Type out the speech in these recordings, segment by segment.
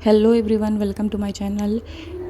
Hello everyone, welcome to my channel.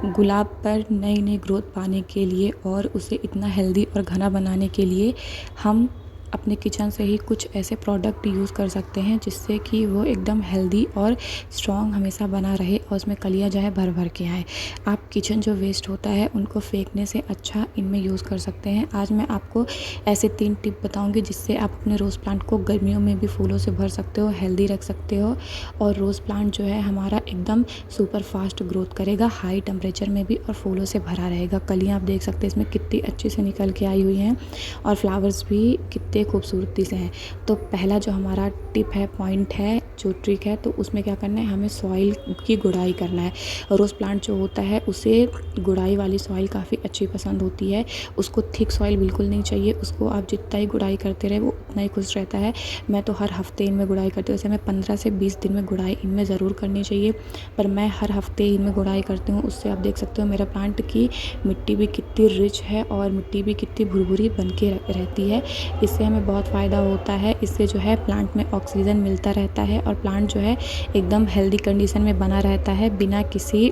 गुलाब पर नई नई ग्रोथ पाने के लिए और उसे इतना हेल्दी और घना बनाने के लिए हम अपने किचन से ही कुछ ऐसे प्रोडक्ट यूज़ कर सकते हैं जिससे कि वो एकदम हेल्दी और स्ट्रॉन्ग हमेशा बना रहे और उसमें कलियां जो है भर भर के आए। आप किचन जो वेस्ट होता है उनको फेंकने से अच्छा इनमें यूज़ कर सकते हैं। आज मैं आपको ऐसे 3 टिप बताऊंगी जिससे आप अपने रोज़ प्लांट को गर्मियों में भी फूलों से भर सकते हो, हेल्दी रख सकते हो और रोज़ प्लांट जो है हमारा एकदम सुपर फास्ट ग्रोथ करेगा, हाई टेम्परेचर में भी, और फूलों से भरा रहेगा। कलियाँ आप देख सकते हैं इसमें कितनी अच्छे से निकल के आई हुई हैं और फ्लावर्स भी कितने खूबसूरती से हैं। तो पहला जो हमारा टिप है, पॉइंट है, जो ट्रिक है, तो उसमें क्या करना है, हमें सॉइल की गुड़ाई करना है। रोज़ प्लांट जो होता है उसे गुड़ाई वाली सॉइल काफ़ी अच्छी पसंद होती है। उसको थिक सॉइल बिल्कुल नहीं चाहिए, उसको आप जितना ही गुड़ाई करते रहे वो उतना ही खुश रहता है। मैं तो हर हफ्ते इनमें गुड़ाई करती हूँ, वैसे मैं 15 से 20 दिन में गुड़ाई इनमें ज़रूर करनी चाहिए, पर मैं हर हफ्ते इनमें गुड़ाई करती हूँ। उससे आप देख सकते हो मेरा प्लांट की मिट्टी भी कितनी रिच है और मिट्टी भी कितनी भुरभुरी बन के रहती है। इससे हमें बहुत फ़ायदा होता है। इससे जो है प्लांट में ऑक्सीजन मिलता रहता है और प्लांट जो है एकदम हेल्दी कंडीशन में बना रहता है। बिना किसी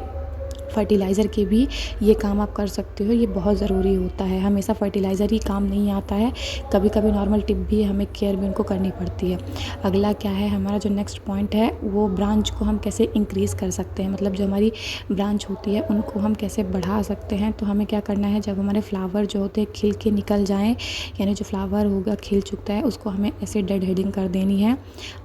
फर्टिलाइज़र के भी ये काम आप कर सकते हो। ये बहुत ज़रूरी होता है, हमेशा फर्टिलाइज़र ही काम नहीं आता है, कभी कभी नॉर्मल टिप भी हमें केयर भी उनको करनी पड़ती है। अगला क्या है, हमारा जो नेक्स्ट पॉइंट है वो ब्रांच को हम कैसे इंक्रीज़ कर सकते हैं, मतलब जो हमारी ब्रांच होती है उनको हम कैसे बढ़ा सकते हैं। तो हमें क्या करना है, जब हमारे फ्लावर जो होते हैं खिल के निकल जाएँ, यानी जो फ्लावर होगा खिल चुका है उसको हमें ऐसे डेड हेडिंग कर देनी है।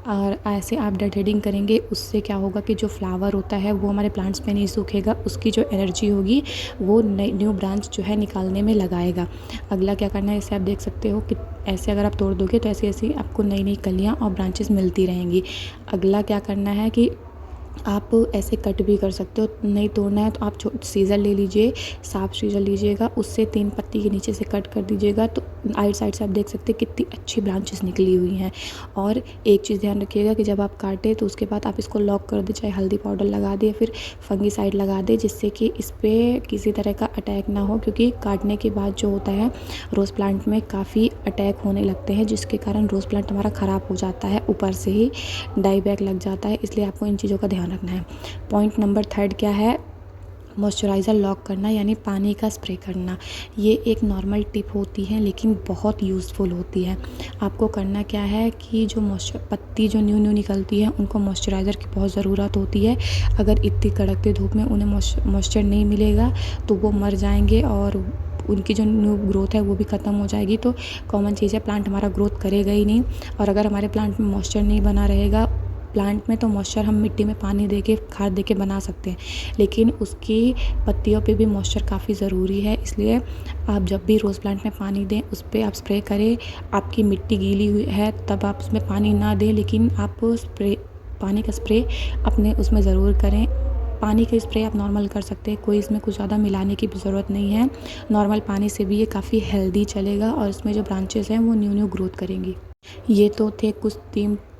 और ऐसे आप डेड हेडिंग करेंगे, उससे क्या होगा कि जो फ्लावर होता है वो हमारे प्लांट्स पे नहीं सूखेगा, उसकी जो एनर्जी होगी वो न्यू ब्रांच जो है निकालने में लगाएगा। अगला क्या करना है, इसे आप देख सकते हो कि ऐसे अगर आप तोड़ दोगे तो ऐसी ऐसी आपको नई नई कलियाँ और ब्रांचेस मिलती रहेंगी। अगला क्या करना है कि आप ऐसे कट भी कर सकते हो, नहीं तोड़ना है तो आप सीज़र ले लीजिए, साफ सीज़र लीजिएगा, उससे 3 पत्ती के नीचे से कट कर दीजिएगा तो आइट साइड से आप देख सकते हैं कितनी अच्छी ब्रांचेस निकली हुई हैं। और एक चीज़ ध्यान रखिएगा कि जब आप काटें तो उसके बाद आप इसको लॉक कर दें, चाहे हल्दी पाउडर लगा दें, फिर फंगीसाइड लगा दें, जिससे कि इस पर किसी तरह का अटैक ना हो, क्योंकि काटने के बाद जो होता है रोज़ प्लांट में काफ़ी अटैक होने लगते हैं, जिसके कारण रोज़ प्लांट हमारा ख़राब हो जाता है, ऊपर से ही डाई बैक लग जाता है। इसलिए आपको इन चीज़ों का ध्यान रखना है। पॉइंट नंबर 3 क्या है, मॉइस्चराइज़र लॉक करना, यानी पानी का स्प्रे करना। ये एक नॉर्मल टिप होती है लेकिन बहुत यूज़फुल होती है। आपको करना क्या है कि जो पत्ती जो न्यू न्यू निकलती है उनको मॉइस्चराइज़र की बहुत ज़रूरत होती है। अगर इतनी कड़कती धूप में उन्हें मॉइस्चर नहीं मिलेगा तो वो मर जाएंगे और उनकी जो न्यू ग्रोथ है वो भी ख़त्म हो जाएगी। तो कॉमन चीज़ है, प्लांट हमारा ग्रोथ करेगा ही नहीं। और अगर हमारे प्लांट में मॉइस्चर नहीं बना रहेगा, प्लांट में तो मॉइस्चर हम मिट्टी में पानी दे के, खाद दे के बना सकते हैं, लेकिन उसकी पत्तियों पे भी मॉइस्चर काफ़ी ज़रूरी है। इसलिए आप जब भी रोज़ प्लांट में पानी दें उस पर आप स्प्रे करें। आपकी मिट्टी गीली हुई है तब आप उसमें पानी ना दें, लेकिन आप पानी का स्प्रे अपने उसमें ज़रूर करें। पानी का स्प्रे आप नॉर्मल कर सकते हैं, कोई इसमें कुछ ज़्यादा मिलाने की भी ज़रूरत नहीं है। नॉर्मल पानी से भी ये काफ़ी हेल्दी चलेगा और इसमें जो ब्रांचेस हैं वो न्यू न्यू ग्रोथ करेंगी। ये तो थे कुछ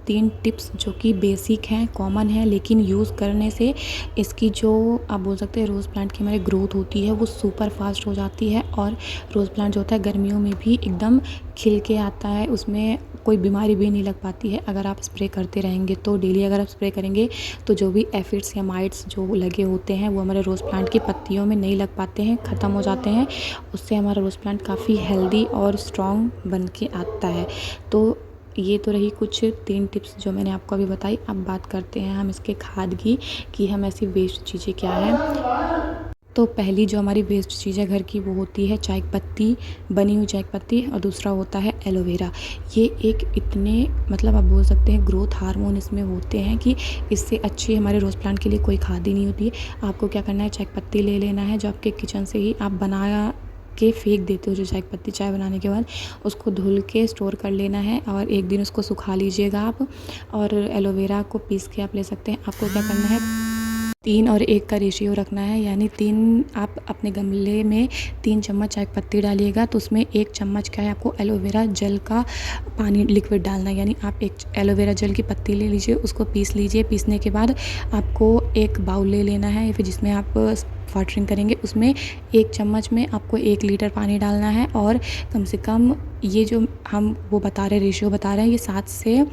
तीन टिप्स जो कि बेसिक हैं, कॉमन हैं, लेकिन यूज़ करने से इसकी जो आप बोल सकते हैं रोज़ प्लांट की हमारी ग्रोथ होती है वो सुपर फास्ट हो जाती है। और रोज़ प्लांट जो होता है गर्मियों में भी एकदम खिल के आता है, उसमें कोई बीमारी भी नहीं लग पाती है अगर आप स्प्रे करते रहेंगे तो। डेली अगर आप स्प्रे करेंगे तो जो भी एफिड्स या माइट्स जो लगे होते हैं वो हमारे रोज़ प्लांट की पत्तियों में नहीं लग पाते हैं, ख़त्म हो जाते हैं। उससे हमारा रोज़ प्लांट काफ़ी हेल्दी और स्ट्रॉन्ग बन के आता है। तो ये तो रही कुछ 3 टिप्स जो मैंने आपको अभी बताई। अब बात करते हैं हम इसके खाद की, कि हम ऐसी वेस्ट चीज़ें क्या हैं। तो पहली जो हमारी वेस्ट चीज़ है घर की वो होती है चाय पत्ती, बनी हुई चाय पत्ती, और दूसरा होता है एलोवेरा। ये एक इतने, मतलब आप बोल सकते हैं ग्रोथ हार्मोन इसमें होते हैं कि इससे अच्छी हमारे रोज़ प्लांट के लिए कोई खाद ही नहीं होती है। आपको क्या करना है, चाय पत्ती ले लेना है जो आपके किचन से ही आप बनाया के फेंक देते हो, जो चाय पत्ती चाय बनाने के बाद उसको धुल के स्टोर कर लेना है और एक दिन उसको सुखा लीजिएगा आप। और एलोवेरा को पीस के आप ले सकते हैं। आपको क्या करना है, 3 और 1 का रेशियो रखना है, यानी 3 आप अपने गमले में 3 चम्मच चाय पत्ती डालिएगा तो उसमें 1 चम्मच क्या है आपको एलोवेरा जेल का पानी लिक्विड डालना है। यानी आप एक एलोवेरा जेल की पत्ती ले लीजिए, उसको पीस लीजिए। पीसने के बाद आपको एक बाउल ले लेना है या फिर जिसमें आप वाटरिंग करेंगे उसमें 1 चम्मच में आपको 1 लीटर पानी डालना है और कम से कम ये जो हम वो बता रहे रेशियो बता रहे हैं ये 7 से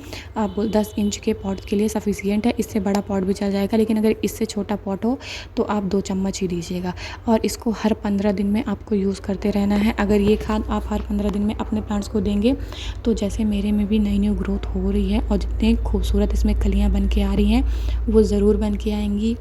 10 इंच के पॉट के लिए सफिशिएंट है। इससे बड़ा पॉट भी चल जाएगा, लेकिन अगर इससे छोटा पॉट हो तो आप 2 चम्मच ही दीजिएगा और इसको हर 15 दिन में आपको यूज़ करते रहना है। अगर ये खाद आप हर 15 दिन में अपने प्लांट्स को देंगे तो जैसे मेरे में भी नई न्यू ग्रोथ हो रही है और जितने खूबसूरत इसमें कलियाँ बन के आ रही हैं वो ज़रूर बन के आएंगी।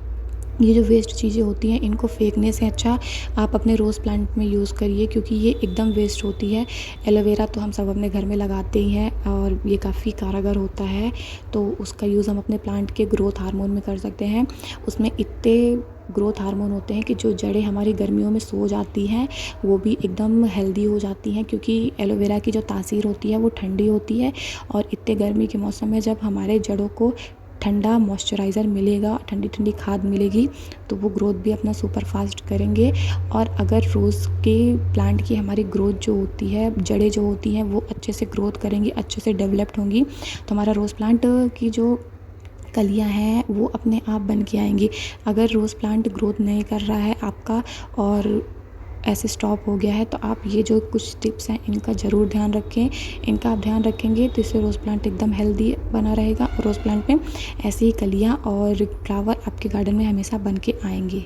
ये जो वेस्ट चीज़ें होती हैं इनको फेंकने से अच्छा आप अपने रोज़ प्लांट में यूज़ करिए, क्योंकि ये एकदम वेस्ट होती है। एलोवेरा तो हम सब अपने घर में लगाते ही हैं और ये काफ़ी कारगर होता है, तो उसका यूज़ हम अपने प्लांट के ग्रोथ हार्मोन में कर सकते हैं। उसमें इतने ग्रोथ हार्मोन होते हैं कि जो जड़ें हमारी गर्मियों में सो जाती हैं वो भी एकदम हेल्दी हो जाती हैं, क्योंकि एलोवेरा की जो तासीर होती है वो ठंडी होती है और इतने गर्मी के मौसम में जब हमारे जड़ों को ठंडा मॉइस्चराइज़र मिलेगा, ठंडी ठंडी खाद मिलेगी तो वो ग्रोथ भी अपना सुपर फास्ट करेंगे। और अगर रोज़ के प्लांट की हमारी ग्रोथ जो होती है, जड़ें जो होती हैं वो अच्छे से ग्रोथ करेंगी, अच्छे से डेवलप्ड होंगी तो हमारा रोज़ प्लांट की जो कलियां हैं वो अपने आप बन के आएंगी। अगर रोज़ प्लांट ग्रोथ नहीं कर रहा है आपका और ऐसे स्टॉप हो गया है तो आप ये जो कुछ टिप्स हैं इनका ज़रूर ध्यान रखें। इनका आप ध्यान रखेंगे तो इससे रोज़ प्लांट एकदम हेल्दी बना रहेगा और रोज़ प्लांट में ऐसी ही कलियाँ और फ्लावर आपके गार्डन में हमेशा बन के आएंगे।